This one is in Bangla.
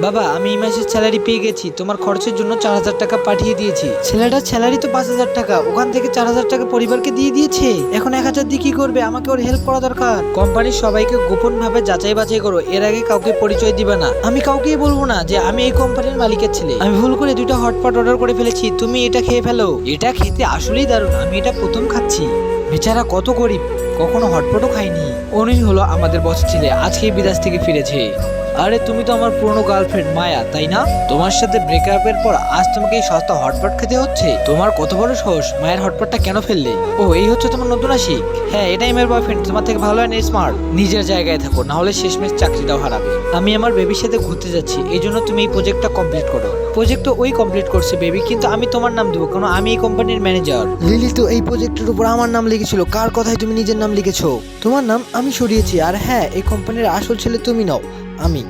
বাবা, আমি এই মাসের স্যালারি পেয়ে গেছি। তোমার খরচের জন্য 4,000 টাকা পাঠিয়ে দিয়েছি। ছেলেটার স্যালারি তো 5,000 টাকা, ওখান থেকে 4,000 টাকা পরিবারকে দিয়ে দিয়েছে। এখন 1,000 দিয়ে কি করবে? আমাকে ওর হেল্প করা দরকার। কোম্পানির সবাইকে গোপন ভাবে যাচাই বাছাই করো, এর আগে কাউকে পরিচয় দিবে না। আমি কাউকেই বলবো না যে আমি এই কোম্পানির মালিকের ছেলে। আমি ভুল করে 2টা হটপট অর্ডার করে ফেলেছি, তুমি এটা খেয়ে ফেলো। এটা খেতে আসলেই দারুণ, আমি এটা প্রথম খাচ্ছি। বেচারা কত গরিব, কখনো হটপটও খায়নি। উনি হলো আমাদের বস ছেলে, আজকেই বিদেশ থেকে ফিরেছে। আরে তুমি তো আমার পুরনো গার্লফ্রেন্ড মায়া, তাই না? তোমার সাথে ব্রেকআপের পর আজ তোমাকে এই সস্তা হটপট খেতে হচ্ছে। তোমার কত বড় সাহস, মায়ের হটপটটা কেন ফেললে? ও, এই হচ্ছে তোমার নতুন আশিক? হ্যাঁ, এটাই আমার বয়ফ্রেন্ড। তোমার থেকে ভালো আর স্মার্ট। নিজের জায়গায় থাকো, না হলে শেষমেশ চাকরিটাও হারাবে। আমি আমার বেবির সাথে ঘুরতে যাচ্ছি, এই জন্য তুমি এই প্রজেক্টটা কমপ্লিট করো। প্রজেক্ট তো ওই কমপ্লিট করছে বেবি, কিন্তু আমি তোমার নাম দেবো, কারণ আমি এই কোম্পানির ম্যানেজার। লিলি তো এই প্রজেক্টের উপর আমার নাম লিখেছিল, কার কথায় তুমি নিজের নাম লিখেছো? তোমার নাম আমি সরিয়েছি। আর হ্যাঁ, এই কোম্পানির আসল ছেলে তুমি নও, আমি।